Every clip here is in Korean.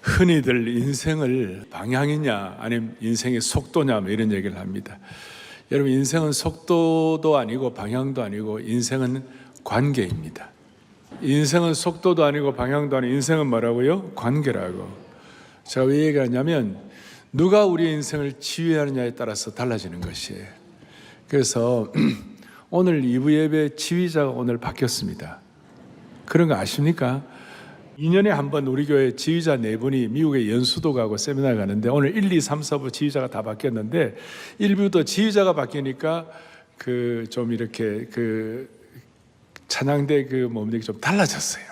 흔히들 인생을 방향이냐 아니면 인생의 속도냐 뭐 이런 얘기를 합니다. 여러분, 인생은 속도도 아니고 방향도 아니고 인생은 관계입니다. 인생은 속도도 아니고 방향도 아니고 인생은 뭐라고요? 관계라고. 제가 왜 얘기하냐면 누가 우리 인생을 지휘하느냐에 따라서 달라지는 것이에요. 그래서 오늘 2부 예배 지휘자가 오늘 바뀌었습니다. 그런 거 아십니까? 2년에 한 번 우리 교회 지휘자 4분이 미국에 연수도 가고 세미나 가는데 오늘 1, 2, 3, 4부 지휘자가 다 바뀌었는데 1부부터 지휘자가 바뀌니까 좀 이렇게 찬양대 몸들이 좀 달라졌어요.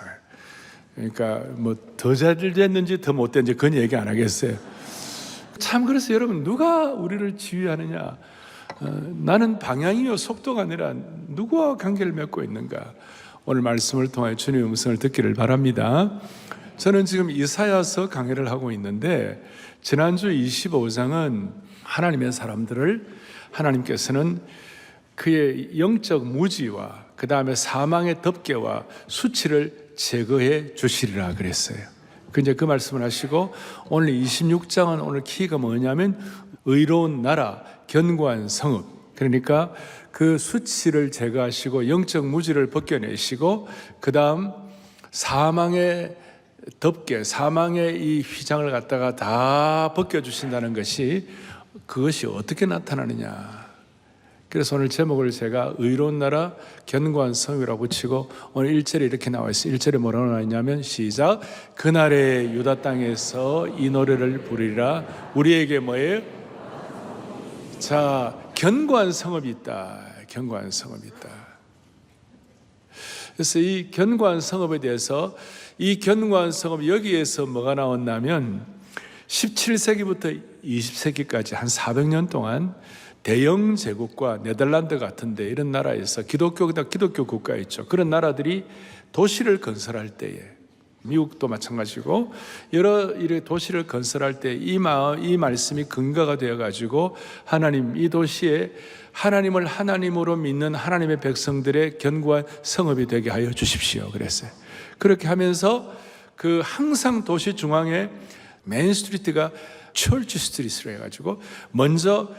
그러니까 뭐 더 잘 됐는지 더 못 됐는지 그건 얘기 안 하겠어요. 참, 그래서 여러분, 누가 우리를 지휘하느냐? 나는 방향이요 속도가 아니라 누구와 관계를 맺고 있는가? 오늘 말씀을 통해 주님의 음성을 듣기를 바랍니다. 저는 지금 이사야서 강해를 하고 있는데 지난주 25장은 하나님의 사람들을 하나님께서는 그의 영적 무지와 그 다음에 사망의 덮개와 수치를 제거해 주시리라 그랬어요. 이제 그 말씀을 하시고 오늘 26장은 오늘 키가 뭐냐면 의로운 나라, 견고한 성읍. 그러니까 그 수치를 제거하시고 영적 무지를 벗겨내시고 그 다음 사망의 덮개, 사망의 이 휘장을 갖다가 다 벗겨주신다는 것이 그것이 어떻게 나타나느냐. 그래서 오늘 제목을 제가 의로운 나라, 견고한 성이라고 붙이고 오늘 1절에 이렇게 나와 있어요. 1절에 뭐라고 나와 있냐면 시작. 그날에 유다 땅에서 이 노래를 부르리라. 우리에게 뭐예요? 자, 견고한 성읍이 있다. 견고한 성읍이 있다. 그래서 이 견고한 성읍에 대해서 이 견고한 성읍 여기에서 뭐가 나왔냐면 17세기부터 20세기까지 한 400년 동안 대영 제국과 네덜란드 같은데 이런 나라에서 기독교 국가에 있죠. 그런 나라들이 도시를 건설할 때에 미국도 마찬가지고 여러 도시를 건설할 때 이 말씀이 근거가 되어가지고 하나님 이 도시에 하나님을 하나님으로 믿는 하나님의 백성들의 견고한 성읍이 되게 하여 주십시오 그랬어요. 그렇게 하면서 항상 도시 중앙에 메인 스트리트가 철치 스트리트로 해가지고 먼저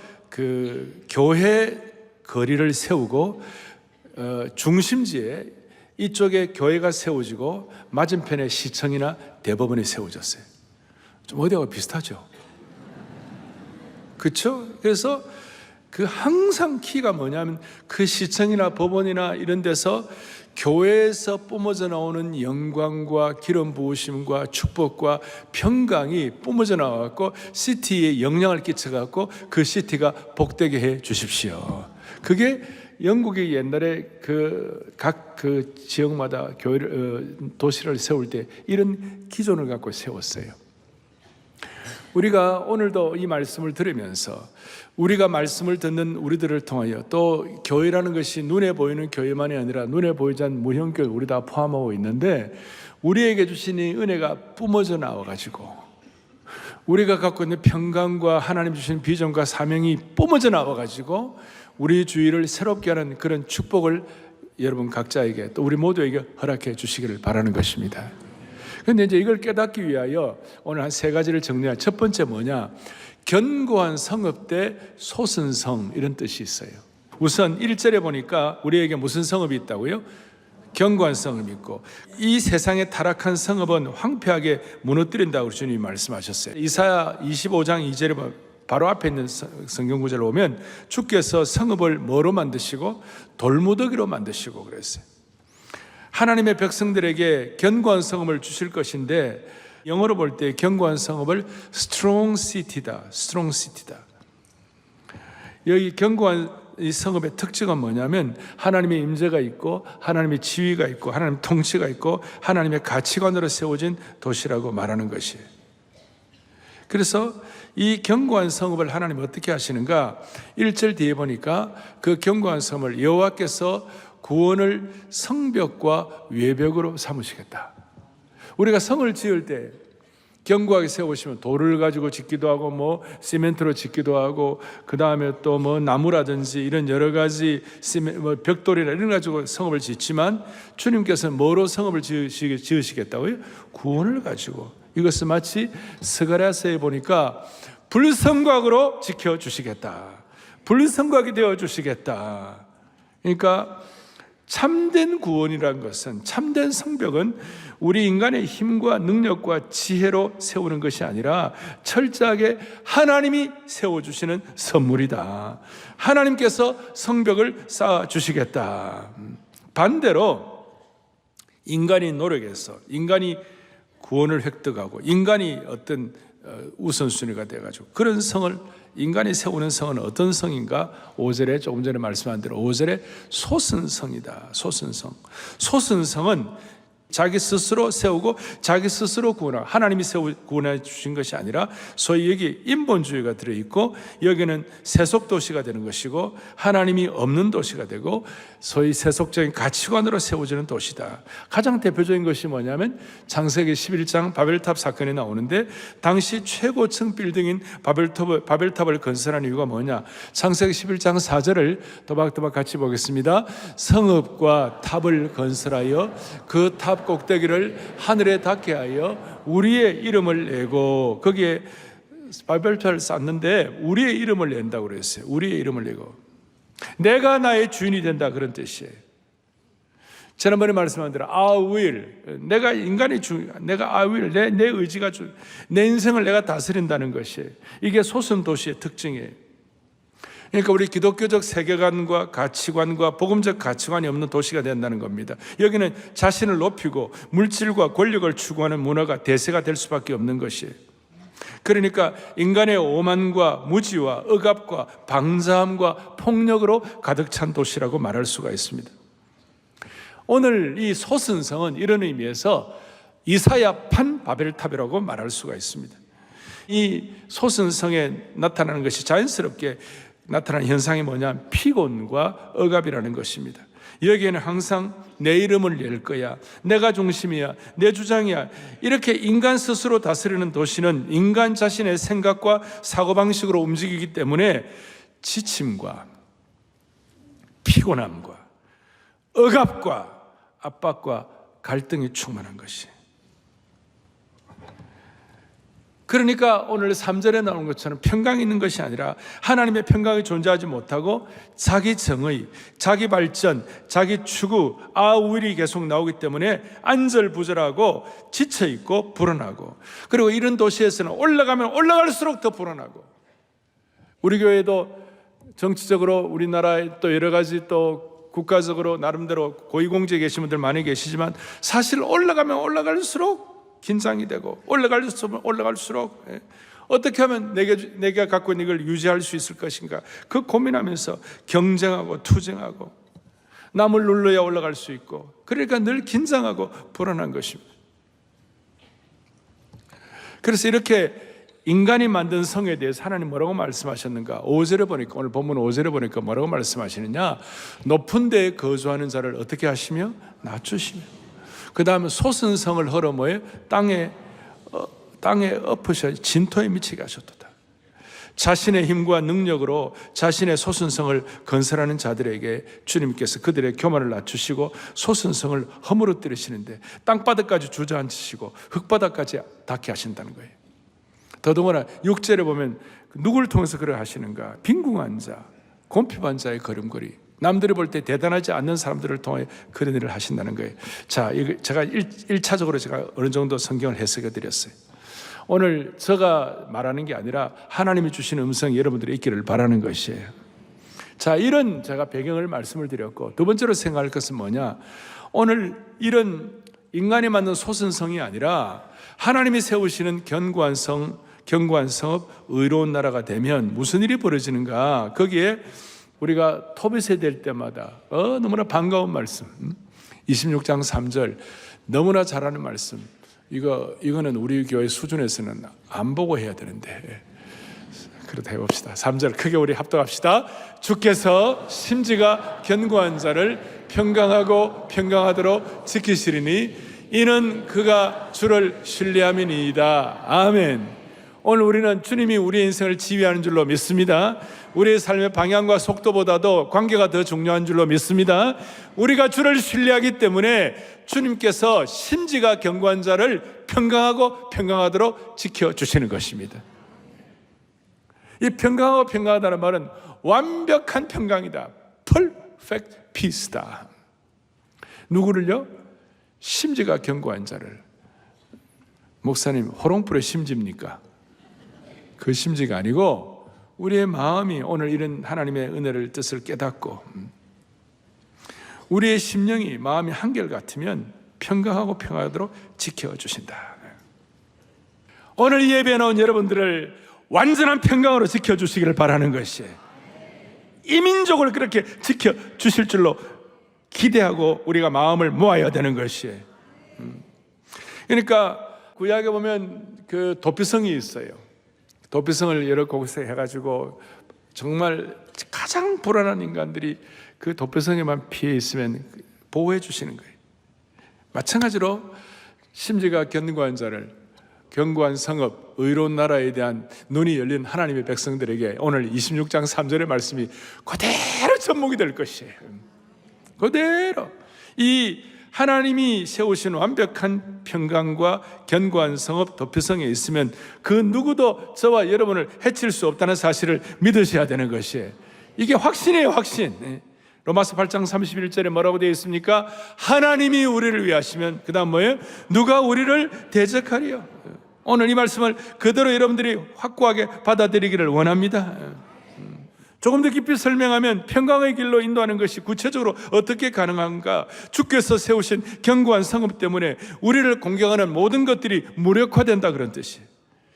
교회 거리를 세우고 중심지에 이쪽에 교회가 세워지고 맞은편에 시청이나 대법원이 세워졌어요. 좀 어디하고 비슷하죠? 그렇죠? 그래서 항상 키가 뭐냐면 시청이나 법원이나 이런 데서 교회에서 뿜어져 나오는 영광과 기름 부으심과 축복과 평강이 뿜어져 나와갖고 시티에 영향을 끼쳐갖고 그 시티가 복되게 해 주십시오. 그게 영국이 옛날에 각 지역마다 도시를 세울 때 이런 기존을 갖고 세웠어요. 우리가 오늘도 이 말씀을 들으면서 우리가 말씀을 듣는 우리들을 통하여 또 교회라는 것이 눈에 보이는 교회만이 아니라 눈에 보이지 않는 무형교회 우리 다 포함하고 있는데 우리에게 주신 이 은혜가 뿜어져 나와가지고 우리가 갖고 있는 평강과 하나님 주신 비전과 사명이 뿜어져 나와가지고 우리 주위를 새롭게 하는 그런 축복을 여러분 각자에게 또 우리 모두에게 허락해 주시기를 바라는 것입니다. 그런데 이제 이걸 깨닫기 위하여 오늘 한 3가지를 정리할 첫 번째 뭐냐? 견고한 성읍 대 소선성 이런 뜻이 있어요. 우선 1절에 보니까 우리에게 무슨 성읍이 있다고요? 견고한 성읍이 있고 이 세상의 타락한 성읍은 황폐하게 무너뜨린다고 주님이 말씀하셨어요. 이사야 25장 2절에 바로 앞에 있는 성경 구절을 보면 주께서 성읍을 뭐로 만드시고 돌무더기로 만드시고 그랬어요. 하나님의 백성들에게 견고한 성읍을 주실 것인데 영어로 볼 때 견고한 성읍을 strong city다. 여기 견고한 이 성읍의 특징은 뭐냐면 하나님의 임재가 있고 하나님의 지위가 있고 하나님의 통치가 있고 하나님의 가치관으로 세워진 도시라고 말하는 것이에요. 그래서 이 견고한 성읍을 하나님 어떻게 하시는가? 1절 뒤에 보니까 그 견고한 성읍을 여호와께서 구원을 성벽과 외벽으로 삼으시겠다. 우리가 성을 지을 때 견고하게 세우시면 돌을 가지고 짓기도 하고 시멘트로 짓기도 하고 그 다음에 또 나무라든지 이런 여러 가지 벽돌이나 이런 가지고 성읍을 짓지만 주님께서는 뭐로 성읍을 지으시겠다고요? 구원을 가지고 이것은 마치 스가랴서에 보니까 불성곽으로 지켜주시겠다, 불성곽이 되어주시겠다. 그러니까 참된 구원이라는 것은, 참된 성벽은 우리 인간의 힘과 능력과 지혜로 세우는 것이 아니라 철저하게 하나님이 세워주시는 선물이다. 하나님께서 성벽을 쌓아주시겠다. 반대로 인간이 노력해서 인간이 구원을 획득하고 인간이 어떤 우선순위가 돼가지고 그런 성을, 인간이 세우는 성은 어떤 성인가? 5절에 조금 전에 말씀한 대로 5절에 소선성이다. 소선성. 소선성은 자기 스스로 세우고 자기 스스로 구원하고, 하나님이 구원해 주신 것이 아니라 소위 여기 인본주의가 들어있고 여기는 세속도시가 되는 것이고 하나님이 없는 도시가 되고 소위 세속적인 가치관으로 세워지는 도시다. 가장 대표적인 것이 뭐냐면 창세기 11장 바벨탑 사건이 나오는데, 당시 최고층 빌딩인 바벨탑을 건설한 이유가 뭐냐? 창세기 11장 4절을 또박또박 같이 보겠습니다. 성읍과 탑을 건설하여 그 탑 꼭대기를 하늘에 닿게 하여 우리의 이름을 내고, 거기에 바벨탑을 쌓는데 우리의 이름을 낸다고 그랬어요. 우리의 이름을 내고 내가 나의 주인이 된다, 그런 뜻이에요. 지난번에 말씀한 대로 I will, 내가 인간의 주, 내가 I will, 내 의지가 내 인생을 내가 다스린다는 것이에요. 이게 소선도시의 특징이에요. 그러니까 우리 기독교적 세계관과 가치관과 복음적 가치관이 없는 도시가 된다는 겁니다. 여기는 자신을 높이고 물질과 권력을 추구하는 문화가 대세가 될 수밖에 없는 것이에요. 그러니까 인간의 오만과 무지와 억압과 방자함과 폭력으로 가득 찬 도시라고 말할 수가 있습니다. 오늘 이 소선성은 이런 의미에서 이사야판 바벨탑이라고 말할 수가 있습니다. 이 소선성에 나타나는 것이 자연스럽게 나타나는 현상이 뭐냐? 피곤과 억압이라는 것입니다. 여기에는 항상 내 이름을 낼 거야, 내가 중심이야, 내 주장이야, 이렇게 인간 스스로 다스리는 도시는 인간 자신의 생각과 사고방식으로 움직이기 때문에 지침과 피곤함과 억압과 압박과 갈등이 충만한 것이. 그러니까 오늘 3절에 나오는 것처럼 평강이 있는 것이 아니라 하나님의 평강이 존재하지 못하고 자기 정의, 자기 발전, 자기 추구, 아우일이 계속 나오기 때문에 안절부절하고 지쳐있고 불안하고, 그리고 이런 도시에서는 올라가면 올라갈수록 더 불안하고, 우리 교회도 정치적으로 우리나라에 또 여러 가지 또 국가적으로 나름대로 고위공직에 계신 분들 많이 계시지만 사실 올라가면 올라갈수록 긴장이 되고 올라갈수록 어떻게 하면 내가 갖고 있는 이걸 유지할 수 있을 것인가, 그 고민하면서 경쟁하고 투쟁하고 남을 눌러야 올라갈 수 있고, 그러니까 늘 긴장하고 불안한 것입니다. 그래서 이렇게 인간이 만든 성에 대해서 하나님 뭐라고 말씀하셨는가? 5절에 보니까, 오늘 본문 5절에 보니까 뭐라고 말씀하시느냐? 높은 데에 거주하는 자를 어떻게 하시며? 낮추시며, 그 다음에 소선성을 헐어 뭐예요? 땅에 엎으셔 진토에 미치게 하셨도다. 자신의 힘과 능력으로 자신의 소선성을 건설하는 자들에게 주님께서 그들의 교만을 낮추시고 소선성을 허물어뜨리시는데 땅바닥까지 주저앉히시고 흙바닥까지 닿게 하신다는 거예요. 더더구나 6절에 보면 누구를 통해서 그렇게 하시는가? 빈궁한 자, 곰핍한 자의 걸음걸이, 남들이 볼 때 대단하지 않는 사람들을 통해 그런 일을 하신다는 거예요. 자, 이거 제가 1차적으로 제가 어느 정도 성경을 해석해 드렸어요. 오늘 제가 말하는 게 아니라 하나님이 주신 음성이 여러분들이 있기를 바라는 것이에요. 자, 이런 제가 배경을 말씀을 드렸고, 두 번째로 생각할 것은 뭐냐? 오늘 이런 인간이 만든 소선성이 아니라 하나님이 세우시는 견고한 성읍, 의로운 나라가 되면 무슨 일이 벌어지는가? 거기에 우리가 토빗에 될 때마다 너무나 반가운 말씀, 26장 3절 너무나 잘하는 말씀. 이거는 우리 교회 수준에서는 안 보고 해야 되는데, 그렇다 해봅시다. 3절 크게 우리 합독합시다. 주께서 심지가 견고한 자를 평강하고 평강하도록 지키시리니 이는 그가 주를 신뢰함이니이다. 아멘. 오늘 우리는 주님이 우리의 인생을 지휘하는 줄로 믿습니다. 우리의 삶의 방향과 속도보다도 관계가 더 중요한 줄로 믿습니다. 우리가 주를 신뢰하기 때문에 주님께서 심지가 견고한 자를 평강하도록 지켜주시는 것입니다. 이 평강하고 평강하다는 말은 완벽한 평강이다. Perfect peace다. 누구를요? 심지가 견고한 자를. 목사님, 호롱불의 심지입니까? 그 심지가 아니고 우리의 마음이 오늘 이런 하나님의 은혜를 뜻을 깨닫고 우리의 심령이 마음이 한결같으면 평강하고 평화하도록 지켜주신다. 오늘 이 예배에 나온 여러분들을 완전한 평강으로 지켜주시기를 바라는 것이, 이 민족을 그렇게 지켜주실 줄로 기대하고 우리가 마음을 모아야 되는 것이. 그러니까 구약에 보면 그 도피성이 있어요. 도피성을 여러 곳에 해가지고 정말 가장 불안한 인간들이 그 도피성에만 피해 있으면 보호해 주시는 거예요. 마찬가지로 심지가 견고한 자를, 견고한 성읍, 의로운 나라에 대한 눈이 열린 하나님의 백성들에게 오늘 26장 3절의 말씀이 그대로 접목이 될 것이에요. 그대로 이 하나님이 세우신 완벽한 평강과 견고한 성읍 도피성에 있으면 그 누구도 저와 여러분을 해칠 수 없다는 사실을 믿으셔야 되는 것이에요. 이게 확신이에요, 확신. 로마서 8장 31절에 뭐라고 되어 있습니까? 하나님이 우리를 위하시면 그 다음 뭐예요? 누가 우리를 대적하리요? 오늘 이 말씀을 그대로 여러분들이 확고하게 받아들이기를 원합니다. 조금 더 깊이 설명하면 평강의 길로 인도하는 것이 구체적으로 어떻게 가능한가? 주께서 세우신 견고한 성읍 때문에 우리를 공격하는 모든 것들이 무력화된다, 그런 뜻이에요.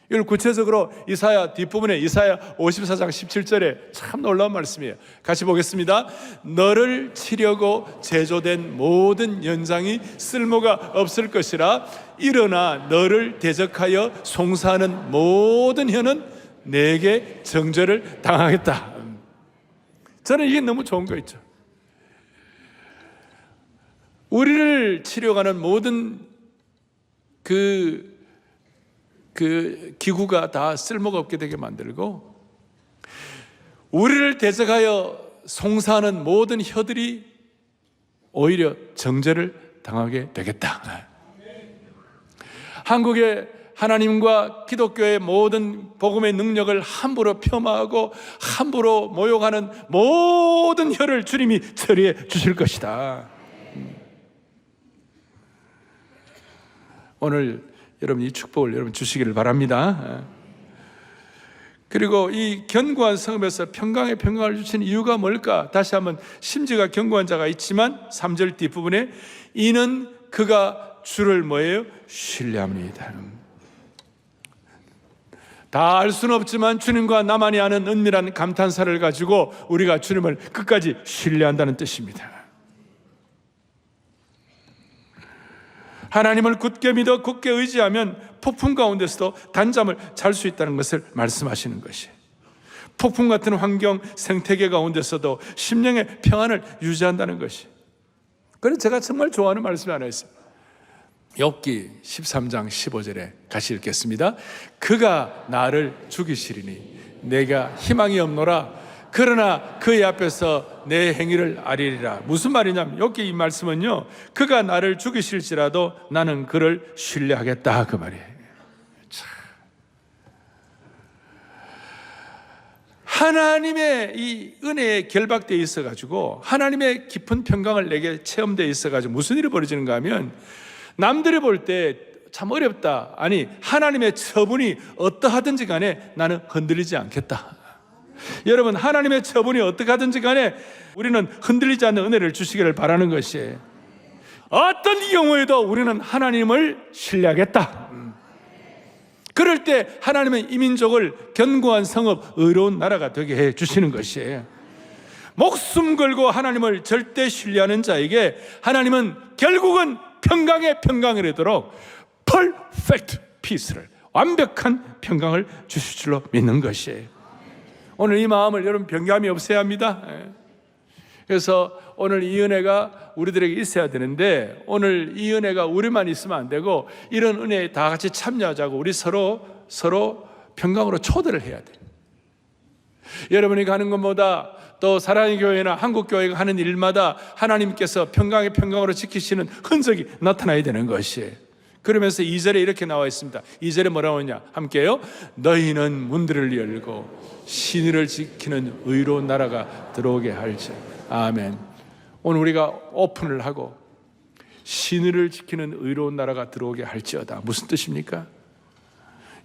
이걸 구체적으로 이사야 뒷부분에 이사야 54장 17절에 참 놀라운 말씀이에요. 같이 보겠습니다. 너를 치려고 제조된 모든 연장이 쓸모가 없을 것이라. 일어나 너를 대적하여 송사하는 모든 혀는 내게 정죄를 당하겠다. 저는 이게 너무 좋은 거 있죠. 우리를 치려가는 모든 그 기구가 다 쓸모가 없게 되게 만들고, 우리를 대적하여 송사하는 모든 혀들이 오히려 정죄를 당하게 되겠다. 한국의 하나님과 기독교의 모든 복음의 능력을 함부로 폄하하고 함부로 모욕하는 모든 혀를 주님이 처리해 주실 것이다. 오늘 여러분 이 축복을 여러분 주시기를 바랍니다. 그리고 이 견고한 성읍에서 평강의 평강을 주신 이유가 뭘까? 다시 한번 심지가 견고한 자가 있지만 3절 뒷부분에 이는 그가 주를 뭐예요? 신뢰합니다. 다 알 수는 없지만 주님과 나만이 아는 은밀한 감탄사를 가지고 우리가 주님을 끝까지 신뢰한다는 뜻입니다. 하나님을 굳게 믿어 굳게 의지하면 폭풍 가운데서도 단잠을 잘 수 있다는 것을 말씀하시는 것이, 폭풍 같은 환경 생태계 가운데서도 심령의 평안을 유지한다는 것이. 그래서 제가 정말 좋아하는 말씀이 하나 있어요. 욥기 13장 15절에 같이 읽겠습니다. 그가 나를 죽이시리니 내가 희망이 없노라. 그러나 그의 앞에서 내 행위를 아리리라. 무슨 말이냐면 욥기 이 말씀은요, 그가 나를 죽이실지라도 나는 그를 신뢰하겠다, 그 말이에요. 참. 하나님의 이 은혜에 결박되어 있어가지고 하나님의 깊은 평강을 내게 체험되어 있어가지고 무슨 일이 벌어지는가 하면, 남들이 볼 때 참 어렵다, 아니 하나님의 처분이 어떠하든지 간에 나는 흔들리지 않겠다. 여러분, 하나님의 처분이 어떻게 하든지 간에 우리는 흔들리지 않는 은혜를 주시기를 바라는 것이에요. 어떤 경우에도 우리는 하나님을 신뢰하겠다. 그럴 때 하나님은 이 민족을 견고한 성읍, 의로운 나라가 되게 해 주시는 것이에요. 목숨 걸고 하나님을 절대 신뢰하는 자에게 하나님은 결국은 평강의 평강을 이루도록 퍼펙트 피스를, 완벽한 평강을 주실 줄로 믿는 것이에요. 오늘 이 마음을 여러분 변감이 없어야 합니다. 그래서 오늘 이 은혜가 우리들에게 있어야 되는데, 오늘 이 은혜가 우리만 있으면 안 되고 이런 은혜에 다 같이 참여하자고 우리 서로 평강으로 초대를 해야 돼요. 여러분이 가는 것보다 또 사랑의 교회나 한국교회가 하는 일마다 하나님께서 평강의 평강으로 지키시는 흔적이 나타나야 되는 것이에요. 그러면서 2절에 이렇게 나와 있습니다. 2절에 뭐라고 하냐? 함께요. 너희는 문들을 열고 신의를 지키는 의로운 나라가 들어오게 할지. 아멘. 오늘 우리가 오픈을 하고 신의를 지키는 의로운 나라가 들어오게 할지어다. 무슨 뜻입니까?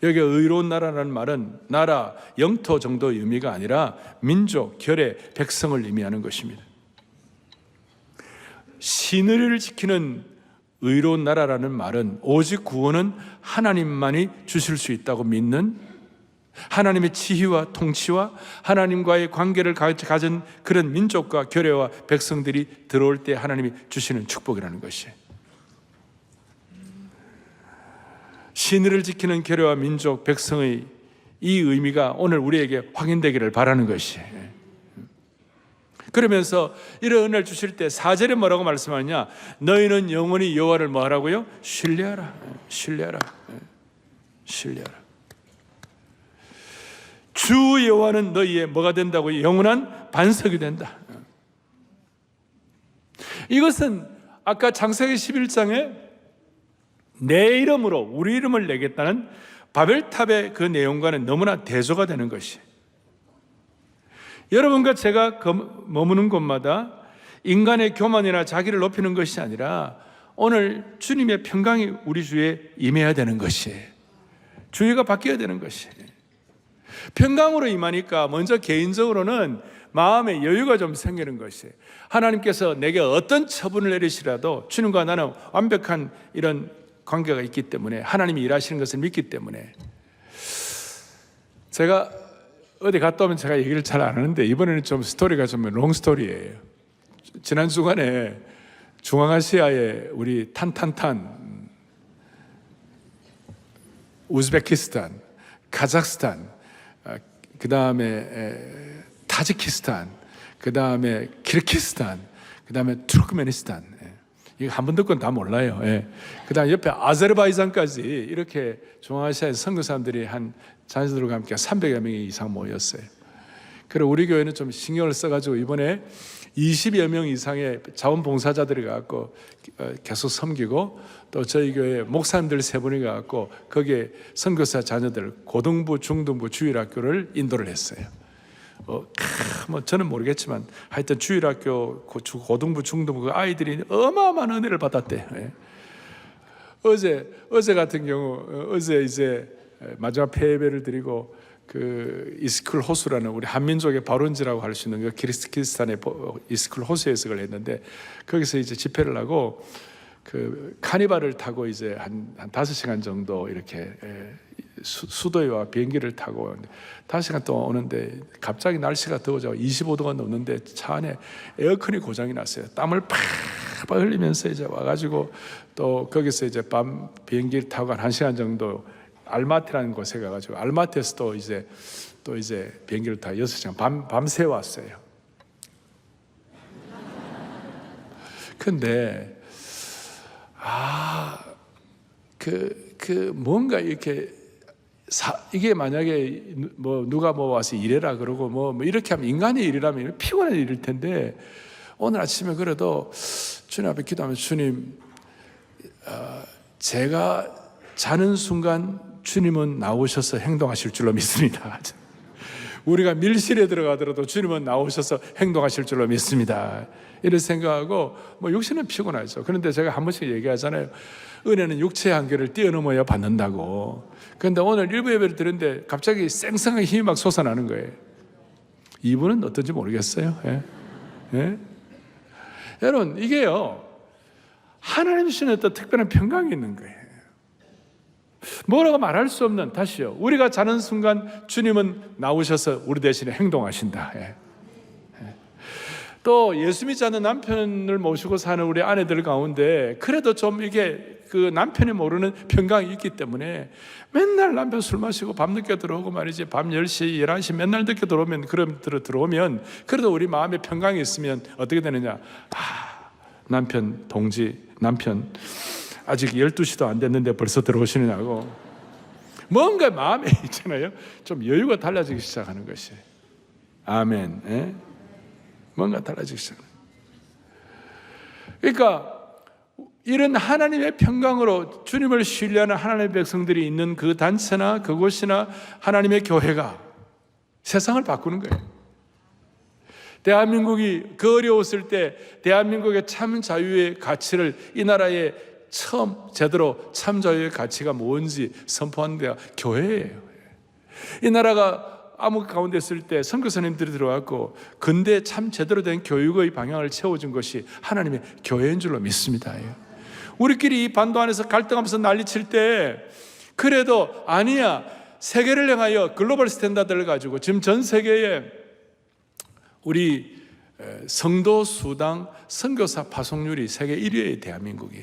여기 의로운 나라라는 말은 나라, 영토 정도의 의미가 아니라 민족, 결의, 백성을 의미하는 것입니다. 신의를 지키는 의로운 나라라는 말은 오직 구원은 하나님만이 주실 수 있다고 믿는 하나님의 지휘와 통치와 하나님과의 관계를 가진 그런 민족과 교회와 백성들이 들어올 때 하나님이 주시는 축복이라는 것이에요. 신의를 지키는 교회와 민족, 백성의 이 의미가 오늘 우리에게 확인되기를 바라는 것이에요. 그러면서 이런 은혜를 주실 때 4절에 뭐라고 말씀하느냐? 너희는 영원히 여호와를 뭐 하라고요? 신뢰하라. 신뢰하라. 신뢰하라. 주 여호와는 너희의 뭐가 된다고요? 영원한 반석이 된다. 이것은 아까 창세기 11장에 내 이름으로 우리 이름을 내겠다는 바벨탑의 그 내용과는 너무나 대조가 되는 것이에요. 여러분과 제가 머무는 곳마다 인간의 교만이나 자기를 높이는 것이 아니라 오늘 주님의 평강이 우리 주에 임해야 되는 것이에요. 주의가 바뀌어야 되는 것이에요. 평강으로 임하니까 먼저 개인적으로는 마음의 여유가 좀 생기는 것이에요. 하나님께서 내게 어떤 처분을 내리시라도 주님과 나는 완벽한 이런 관계가 있기 때문에 하나님이 일하시는 것을 믿기 때문에 제가 어디 갔다 오면 제가 얘기를 잘 안 하는데 이번에는 좀 스토리가 좀 롱스토리예요. 지난 주간에 중앙아시아의 우리 탄탄탄, 우즈베키스탄, 카자흐스탄, 그 다음에 타지키스탄, 그 다음에 키르기스탄, 그 다음에 투르크메니스탄. 이거 한 번 듣고는 다 몰라요. 그 다음에 옆에 아제르바이잔까지 이렇게 중앙아시아에서 선교사람들이 한 자녀들과 함께 300여 명 이상 모였어요. 그리고 우리 교회는 좀 신경을 써가지고 이번에 20여 명 이상의 자원봉사자들이 가고 계속 섬기고 또 저희 교회 목사님들 3분이 가고 거기에 선교사 자녀들 고등부, 중등부, 주일학교를 인도를 했어요. 뭐 저는 모르겠지만 하여튼 주일학교 고등부, 중등부 그 아이들이 어마어마한 은혜를 받았대. 어제 같은 경우 어제 이제 마지막 폐예배를 드리고 그 이스쿨 호수라는 우리 한민족의 발원지라고 할 수 있는 그 키르기스탄의 이스쿨 호수에서 그걸 했는데 거기서 이제 집회를 하고 그 카니발을 타고 이제 한 5시간 정도 이렇게 수도에 와 비행기를 타고 5시간 동안 오는데 갑자기 날씨가 더워져 25도가 넘는데 차 안에 에어컨이 고장이 났어요. 땀을 팍팍 흘리면서 이제 와가지고 또 거기서 이제 밤 비행기를 타고 한 1시간 정도 알마티라는 곳에 가가지고 알마티에서 또 이제 비행기를 타고 6시간 밤새 왔어요. 근데 뭔가 이렇게 이게 만약에 뭐 누가 뭐 와서 일해라 그러고 뭐 이렇게 하면 인간의 일이라면 피곤한 일일 텐데 오늘 아침에 그래도 주님 앞에 기도하면 주님, 제가 자는 순간 주님은 나오셔서 행동하실 줄로 믿습니다. 우리가 밀실에 들어가더라도 주님은 나오셔서 행동하실 줄로 믿습니다. 이런 생각하고 뭐 육신은 피곤하죠. 그런데 제가 한 번씩 얘기하잖아요. 은혜는 육체의 한계를 뛰어넘어야 받는다고. 그런데 오늘 일부 예배를 드렸는데 갑자기 쌩쌩한 힘이 막 솟아나는 거예요. 이분은 어떤지 모르겠어요. 예? 여러분 이게요 하나님 주시는 어떤 특별한 평강이 있는 거예요. 뭐라고 말할 수 없는, 다시요, 우리가 자는 순간 주님은 나오셔서 우리 대신에 행동하신다. 또 예수 믿지 않는 남편을 모시고 사는 우리 아내들 가운데 그래도 좀 이게 그 남편이 모르는 평강이 있기 때문에 맨날 남편 술 마시고 밤늦게 들어오고 말이지 밤 10시, 11시 맨날 늦게 들어오면 그래도 우리 마음에 평강이 있으면 어떻게 되느냐, 남편 아직 12시도 안 됐는데 벌써 들어오시느냐고 뭔가 마음에 있잖아요. 좀 여유가 달라지기 시작하는 것이. 아멘. 예? 뭔가 달라지기 시작하는. 그러니까 이런 하나님의 평강으로 주님을 신뢰하는 하나님의 백성들이 있는 그 단체나 그곳이나 하나님의 교회가 세상을 바꾸는 거예요. 대한민국이 그 어려웠을 때 대한민국의 참 자유의 가치를 이 나라에 처음 제대로 참 자유의 가치가 뭔지 선포한 데가 교회예요. 이 나라가 암흑 가운데 있을 때 선교사님들이 들어왔고 근대 참 제대로 된 교육의 방향을 채워준 것이 하나님의 교회인 줄로 믿습니다. 우리끼리 이 반도 안에서 갈등하면서 난리칠 때 그래도 아니야, 세계를 향하여 글로벌 스탠다드를 가지고 지금 전 세계에 우리 성도 수당 선교사 파송률이 세계 1위예요, 대한민국이.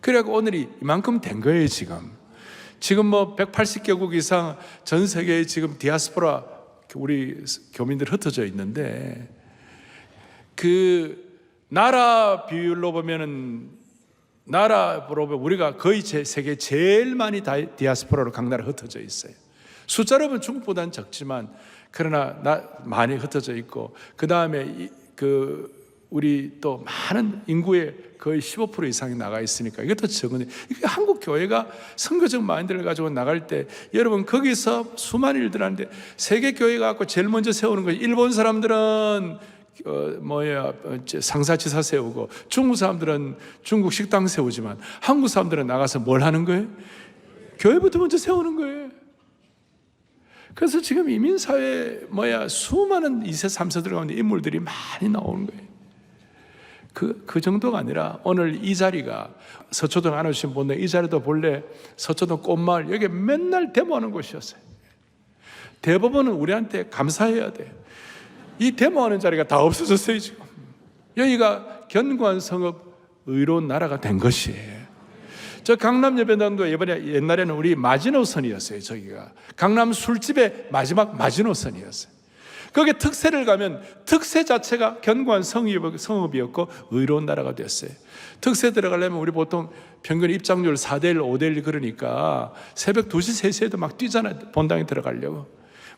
그래갖고 오늘이 이만큼 된 거예요. 지금 뭐 180개국 이상 전 세계에 지금 디아스포라 우리 교민들 흩어져 있는데 그 나라 비율로 보면은 우리가 거의 세계 제일 많이 디아스포라로 각 나라 흩어져 있어요. 숫자로 보면 중국보다는 적지만 그러나 많이 흩어져 있고 그 다음에 우리 또 많은 인구의 거의 15% 이상이 나가 있으니까 이것도 적은데 한국 교회가 선교적 마인드를 가지고 나갈 때 여러분 거기서 수많은 일들 하는데 세계 교회가 갖고 제일 먼저 세우는 거예요. 일본 사람들은 상사지사 세우고 중국 사람들은 중국 식당 세우지만 한국 사람들은 나가서 뭘 하는 거예요? 교회부터 먼저 세우는 거예요. 그래서 지금 이민사회 수많은 2세 3세들 가운데 인물들이 많이 나오는 거예요. 그 정도가 아니라 오늘 이 자리가 서초동 안 오신 분들 이 자리도 본래 서초동 꽃마을 여기 맨날 데모하는 곳이었어요. 대법원은 우리한테 감사해야 돼요. 이 데모하는 자리가 다 없어졌어요. 지금 여기가 견고한 성읍 의로운 나라가 된 것이에요. 저 강남 예배당도 옛날에는 우리 마지노선이었어요. 저기가 강남 술집의 마지막 마지노선이었어요. 거기에 특세를 가면 특세 자체가 견고한 성읍이었고 의로운 나라가 됐어요. 특세 들어가려면 우리 보통 평균 입장률 4대1, 5대1 그러니까 새벽 2시, 3시에도 막 뛰잖아요. 본당에 들어가려고.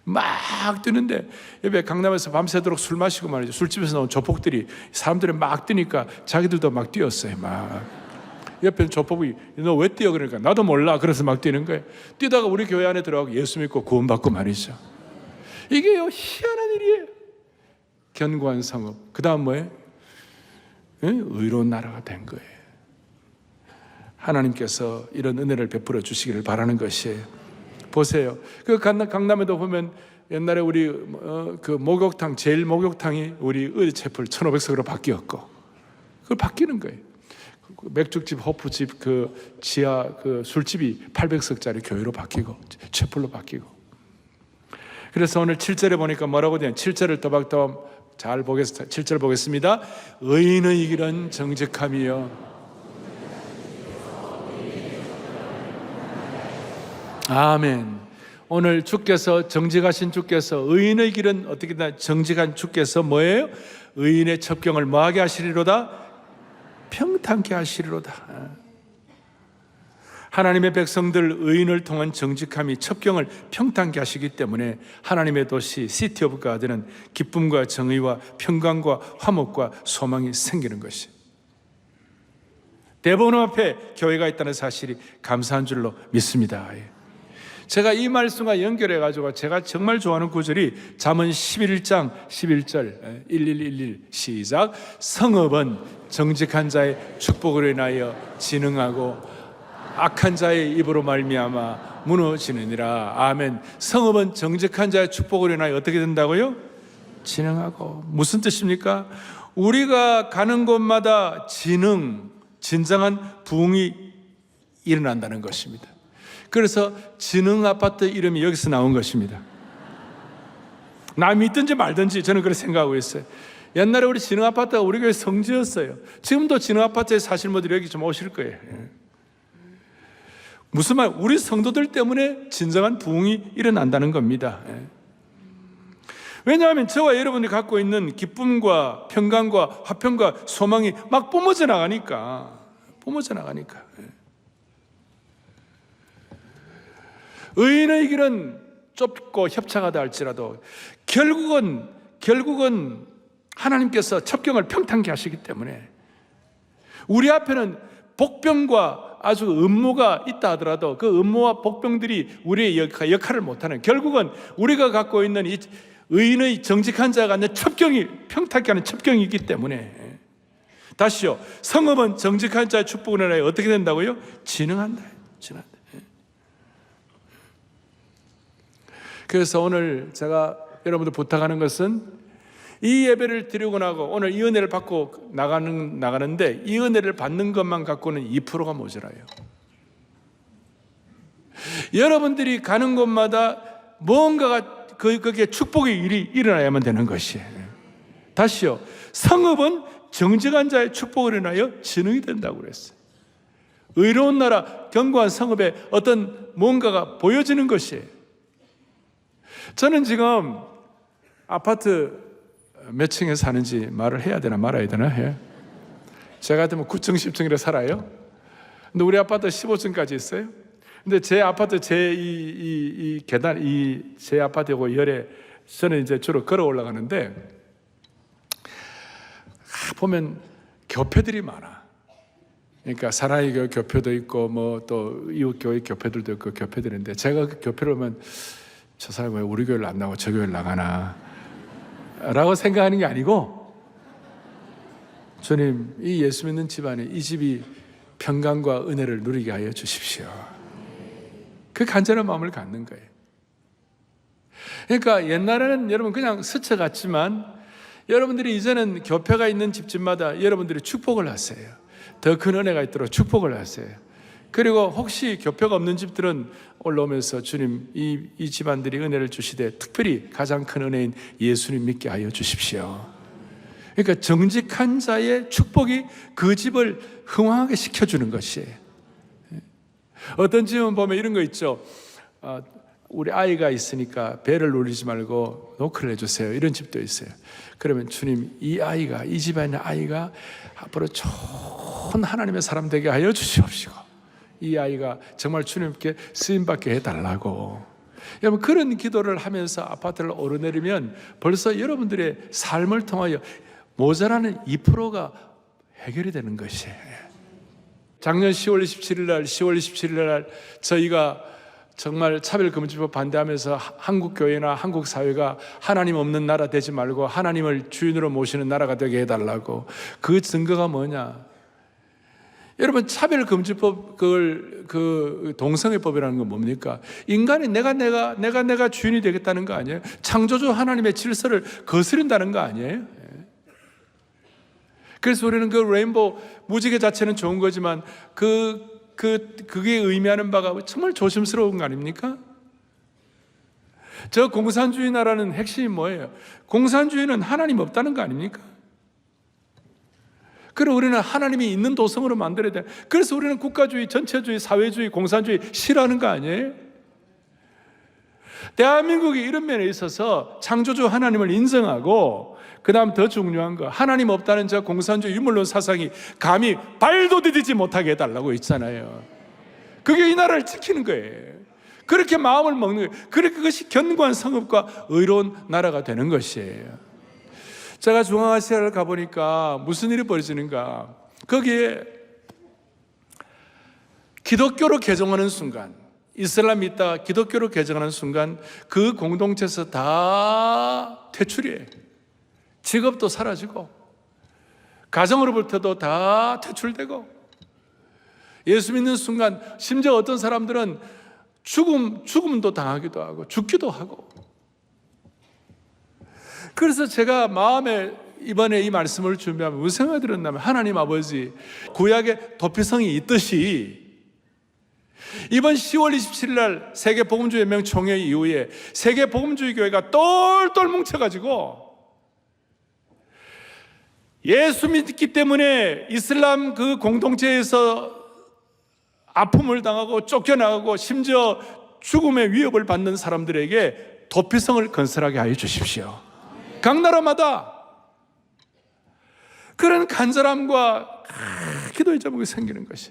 막 뛰는데 옆에 강남에서 밤새도록 술 마시고 말이죠. 술집에서 나온 조폭들이 사람들이 막 뛰니까 자기들도 막 뛰었어요. 막 옆에 조폭이 너 왜 뛰어? 그러니까 나도 몰라. 그래서 막 뛰는 거예요. 뛰다가 우리 교회 안에 들어가고 예수 믿고 구원받고 말이죠. 이게요 희한한 일이에요. 견고한 성읍. 그 다음 뭐예요? 의로운 나라가 된 거예요. 하나님께서 이런 은혜를 베풀어 주시기를 바라는 것이에요. 보세요. 그 강남에도 보면 옛날에 우리 그 목욕탕 제일 목욕탕이 우리 의체풀 1500석으로 바뀌었고 그걸 바뀌는 거예요. 맥주집, 호프집, 그 지하 그 술집이 800석짜리 교회로 바뀌고 채플로 바뀌고. 그래서 오늘 7절에 보니까 뭐라고 되냐? 7절을 또박또박 잘 보겠습니다. 7절 보겠습니다. 의인의 길은 정직함이요. 아멘. 오늘 주께서 정직하신 주께서 의인의 길은 어떻게 되나 정직한 주께서 뭐예요? 의인의 첩경을 뭐하게 하시리로다? 평탄케 하시리로다. 하나님의 백성들 의인을 통한 정직함이 첩경을 평탄케 하시기 때문에 하나님의 도시 시티 오브 가드는 기쁨과 정의와 평강과 화목과 소망이 생기는 것이 대본음 앞에 교회가 있다는 사실이 감사한 줄로 믿습니다. 제가 이 말씀과 연결해 가지고 제가 정말 좋아하는 구절이 잠언 11장 11절 1111 시작. 성읍은 정직한 자의 축복으로 인하여 진흥하고 악한 자의 입으로 말미암아 무너지느니라. 아멘. 성읍은 정직한 자의 축복으로 인하여 어떻게 된다고요? 진흥하고. 무슨 뜻입니까? 우리가 가는 곳마다 진정한 부흥이 일어난다는 것입니다. 그래서 진흥 아파트 이름이 여기서 나온 것입니다. 나 믿든지 말든지 저는 그렇게 생각하고 있어요. 옛날에 우리 진흥 아파트가 우리 교회 성지였어요. 지금도 진흥 아파트에 사실 분들이 여기 좀 오실 거예요. 무슨 말? 우리 성도들 때문에 진정한 부흥이 일어난다는 겁니다. 왜냐하면 저와 여러분이 갖고 있는 기쁨과 평강과 화평과 소망이 막 뿜어져 나가니까. 의인의 길은 좁고 협착하다 할지라도 결국은 하나님께서 첩경을 평탄케 하시기 때문에 우리 앞에는 복병과 아주 음모가 있다 하더라도 그 음모와 복병들이 우리의 역할을 못하는, 결국은 우리가 갖고 있는 이 의인의 정직한 자가 갖는 첩경이 평탄케 하는 첩경이 있기 때문에, 다시요, 성읍은 정직한 자의 축복을 인하여 어떻게 된다고요? 진흥한다. 그래서 오늘 제가 여러분들 부탁하는 것은, 이 예배를 드리고 나고 오늘 이 은혜를 받고 나가는데 이 은혜를 받는 것만 갖고는 2%가 모자라요. 여러분들이 가는 곳마다 뭔가가 거기에 축복의 일이 일어나야만 되는 것이에요. 다시요, 성읍은 정직한 자의 축복을 인하여 진흥이 된다고 그랬어요. 의로운 나라 견고한 성읍에 어떤 뭔가가 보여지는 것이에요. 저는 지금 아파트 몇 층에 사는지 말을 해야 되나 말아야 되나 해. 제가 같으면 9층, 10층이라 살아요. 근데 우리 아파트 15층까지 있어요. 근데 제 아파트 이 계단, 제 아파트하고 열에 저는 이제 주로 걸어 올라가는데 보면 교회들이 많아. 그러니까 사랑의 교회 교회도 있고 뭐 또 이웃 교회 교회들도 있고 교회들인데, 제가 그 교회를 오면 저 사람 왜 우리 교회를 안 나오고 저 교회를 나가나 라고 생각하는 게 아니고, 주님, 이 예수 믿는 집안에 이 집이 평강과 은혜를 누리게 하여 주십시오. 그 간절한 마음을 갖는 거예요. 그러니까 옛날에는 여러분 그냥 스쳐갔지만, 여러분들이 이제는 교회가 있는 집집마다 여러분들이 축복을 하세요. 더 큰 은혜가 있도록 축복을 하세요. 그리고 혹시 교회가 없는 집들은 올라오면서 주님, 이 집안들이 은혜를 주시되 특별히 가장 큰 은혜인 예수님 믿게 하여 주십시오. 그러니까 정직한 자의 축복이 그 집을 흥황하게 시켜주는 것이에요. 어떤 집은 보면 이런 거 있죠. 우리 아이가 있으니까 배를 놀리지 말고 노크를 해주세요. 이런 집도 있어요. 그러면 주님, 이 집안에 있는 아이가 앞으로 좋은 하나님의 사람 되게 하여 주시옵시고, 이 아이가 정말 주님께 쓰임받게 해달라고. 여러분, 그런 기도를 하면서 아파트를 오르내리면 벌써 여러분들의 삶을 통하여 모자라는 2%가 해결이 되는 것이에요. 작년 10월 27일 날 저희가 정말 차별금지법 반대하면서 한국교회나 한국사회가 하나님 없는 나라 되지 말고 하나님을 주인으로 모시는 나라가 되게 해달라고. 그 증거가 뭐냐? 여러분, 차별금지법, 그 동성애법이라는 건 뭡니까? 인간이 내가 주인이 되겠다는 거 아니에요? 창조주 하나님의 질서를 거스른다는 거 아니에요? 그래서 우리는 그 레인보우 무지개 자체는 좋은 거지만 그게 의미하는 바가 정말 조심스러운 거 아닙니까? 저 공산주의 나라는 핵심이 뭐예요? 공산주의는 하나님 없다는 거 아닙니까? 그리고 우리는 하나님이 있는 도성으로 만들어야 돼. 그래서 우리는 국가주의, 전체주의, 사회주의, 공산주의 싫어하는 거 아니에요? 대한민국이 이런 면에 있어서 창조주 하나님을 인정하고, 그 다음 더 중요한 거, 하나님 없다는 저 공산주의 유물론 사상이 감히 발도 디디지 못하게 해달라고 있잖아요. 그게 이 나라를 지키는 거예요. 그렇게 마음을 먹는 거예요. 그것이 견고한 성읍과 의로운 나라가 되는 것이에요. 제가 중앙아시아를 가보니까 무슨 일이 벌어지는가. 거기에 기독교로 개종하는 순간, 이슬람 믿다가 기독교로 개종하는 순간 그 공동체에서 다 퇴출이에요. 직업도 사라지고 가정으로부터도 다 퇴출되고, 예수 믿는 순간 심지어 어떤 사람들은 죽음도 당하기도 하고 죽기도 하고. 그래서 제가 마음에 이번에 이 말씀을 준비하면 무슨 생각이 들었냐면, 하나님 아버지, 구약의 도피성이 있듯이 이번 10월 27일 날 세계복음주의연맹 총회 이후에 세계복음주의 교회가 똘똘 뭉쳐가지고 예수 믿기 때문에 이슬람 그 공동체에서 아픔을 당하고 쫓겨나가고 심지어 죽음의 위협을 받는 사람들에게 도피성을 건설하게 하여 주십시오. 각 나라마다 그런 간절함과 기도의 제목이 생기는 것이.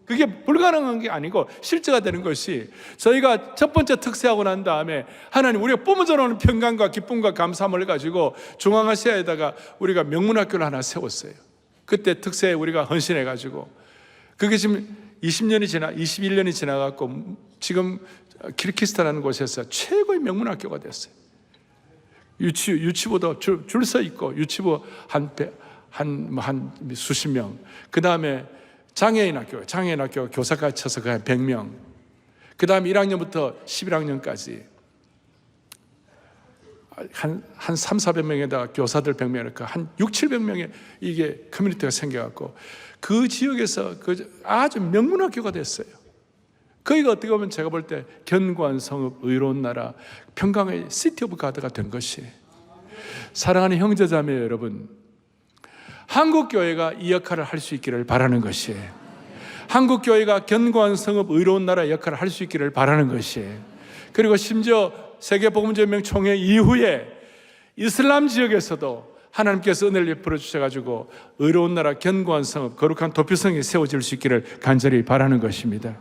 그게 불가능한 게 아니고 실제가 되는 것이, 저희가 첫 번째 특세하고 난 다음에 하나님, 우리가 뿜어져 나오는 평강과 기쁨과 감사함을 가지고 중앙아시아에다가 우리가 명문학교를 하나 세웠어요. 그때 특세에 우리가 헌신해 가지고, 그게 지금 21년이 지나갔고 지금 키르기스탄이라는 곳에서 최고의 명문학교가 됐어요. 유치부도 줄 서 있고, 유치부 한 수십 명, 그 다음에 장애인 학교 교사까지 쳐서 그냥 100명, 그 다음에 1학년부터 11학년까지 한 300~400명에다가 교사들 100명, 한 600~700명의 이게 커뮤니티가 생겨갖고 그 지역에서 아주 명문학교가 됐어요. 거기가 어떻게 보면 제가 볼 때 견고한 성읍, 의로운 나라, 평강의 시티 오브 가드가 된 것이, 사랑하는 형제자매 여러분, 한국교회가 이 역할을 할 수 있기를 바라는 것이에요. 한국교회가 견고한 성읍, 의로운 나라 역할을 할 수 있기를 바라는 것이에요. 그리고 심지어 세계복음전명 총회 이후에 이슬람 지역에서도 하나님께서 은혜를 베풀어 주셔가지고 의로운 나라, 견고한 성읍, 거룩한 도피성이 세워질 수 있기를 간절히 바라는 것입니다.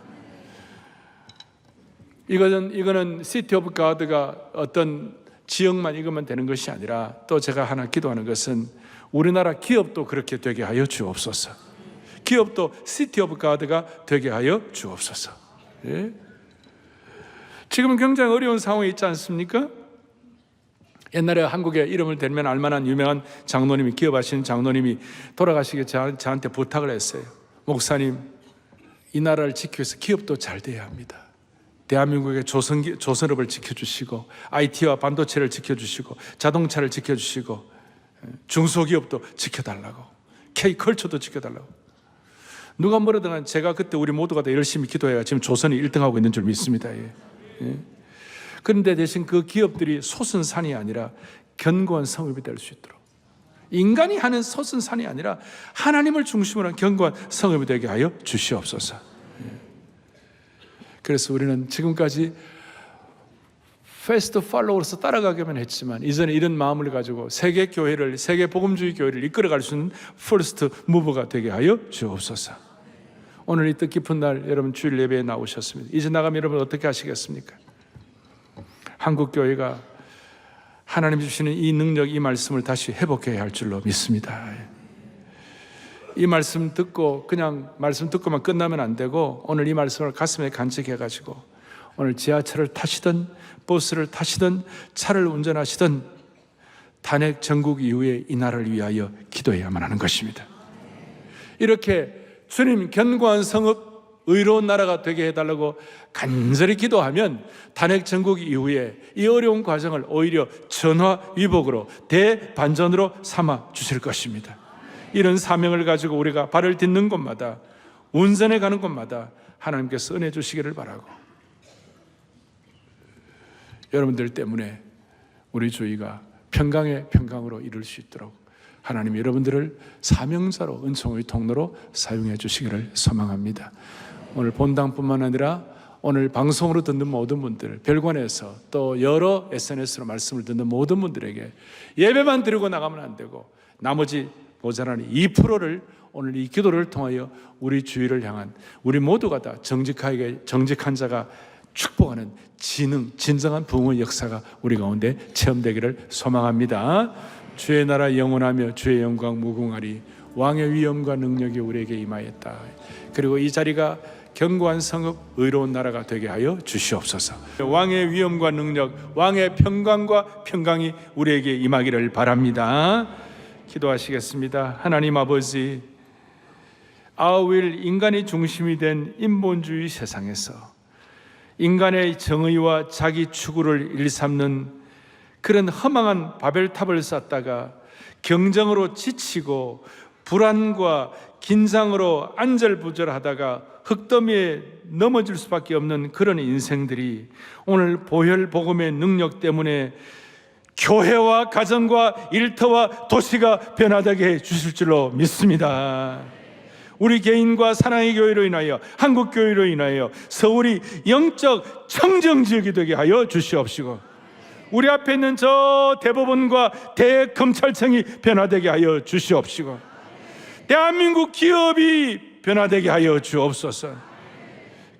이거는 시티 오브 가드가 어떤 지역만 이것만 되는 것이 아니라, 또 제가 하나 기도하는 것은 우리나라 기업도 그렇게 되게 하여 주옵소서. 기업도 시티 오브 가드가 되게 하여 주옵소서. 예? 지금은 굉장히 어려운 상황이 있지 않습니까? 옛날에 한국에 이름을 대면 알만한 유명한 장로님이, 기업하시는 장로님이 돌아가시기 저한테 부탁을 했어요. 목사님, 이 나라를 지키기 위해서 기업도 잘 돼야 합니다. 대한민국의 조선업을 지켜주시고, IT와 반도체를 지켜주시고, 자동차를 지켜주시고, 중소기업도 지켜달라고, K컬처도 지켜달라고. 누가 뭐라든 제가 그때 우리 모두가 다 열심히 기도해야 지금 조선이 1등하고 있는 줄 믿습니다. 예. 그런데 대신 그 기업들이 솟은산이 아니라 견고한 성읍이 될 수 있도록, 인간이 하는 솟은산이 아니라 하나님을 중심으로 한 견고한 성읍이 되게 하여 주시옵소서. 그래서 우리는 지금까지 패스트 팔로워로서 따라가기만 했지만, 이전에 이런 마음을 가지고 세계 복음주의 교회를 이끌어갈 수 있는 퍼스트 무버가 되게 하여 주옵소서. 오늘 이 뜻깊은 날 여러분 주일 예배에 나오셨습니다. 이제 나가면 여러분 어떻게 하시겠습니까? 한국교회가 하나님 주시는 이 능력, 이 말씀을 다시 회복해야 할 줄로 믿습니다. 이 말씀 듣고 그냥 말씀 듣고만 끝나면 안 되고, 오늘 이 말씀을 가슴에 간직해가지고 오늘 지하철을 타시든 버스를 타시든 차를 운전하시든 탄핵 전국 이후에 이 나라를 위하여 기도해야만 하는 것입니다. 이렇게 주님 견고한 성읍, 의로운 나라가 되게 해달라고 간절히 기도하면 탄핵 전국 이후에 이 어려운 과정을 오히려 전화위복으로 대반전으로 삼아 주실 것입니다. 이런 사명을 가지고 우리가 발을 딛는 곳마다, 운전해 가는 곳마다 하나님께서 은혜 주시기를 바라고, 여러분들 때문에 우리 주위가 평강의 평강으로 이룰 수 있도록 하나님이 여러분들을 사명자로, 은총의 통로로 사용해 주시기를 소망합니다. 오늘 본당뿐만 아니라 오늘 방송으로 듣는 모든 분들, 별관에서 또 여러 SNS로 말씀을 듣는 모든 분들에게 예배만 드리고 나가면 안 되고, 나머지 모자라는 2%를 오늘 이 기도를 통하여 우리 주위를 향한, 우리 모두가 다 정직한 자가 축복하는 진정한 부흥의 역사가 우리 가운데 체험되기를 소망합니다. 주의 나라 영원하며 주의 영광 무궁하리. 왕의 위엄과 능력이 우리에게 임하였다. 그리고 이 자리가 견고한 성읍, 의로운 나라가 되게 하여 주시옵소서. 왕의 위엄과 능력, 왕의 평강과 평강이 우리에게 임하기를 바랍니다. 기도하시겠습니다. 하나님 아버지, 아우일 인간이 중심이 된 인본주의 세상에서 인간의 정의와 자기 추구를 일삼는 그런 허망한 바벨탑을 쌓다가 경쟁으로 지치고 불안과 긴장으로 안절부절하다가 흙더미에 넘어질 수밖에 없는 그런 인생들이 오늘 보혈 복음의 능력 때문에 교회와 가정과 일터와 도시가 변화되게 해 주실 줄로 믿습니다. 우리 개인과 사랑의 교회로 인하여, 한국 교회로 인하여 서울이 영적 청정지역이 되게 하여 주시옵시고, 우리 앞에 있는 저 대법원과 대검찰청이 변화되게 하여 주시옵시고, 대한민국 기업이 변화되게 하여 주옵소서.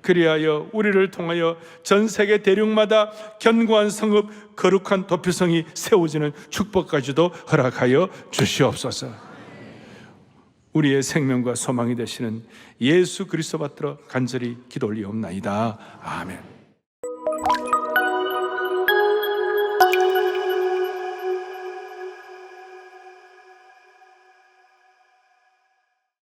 그리하여 우리를 통하여 전 세계 대륙마다 견고한 성읍, 거룩한 도표성이 세워지는 축복까지도 허락하여 주시옵소서. 우리의 생명과 소망이 되시는 예수 그리스도 받들어 간절히 기도 올리옵나이다. 아멘.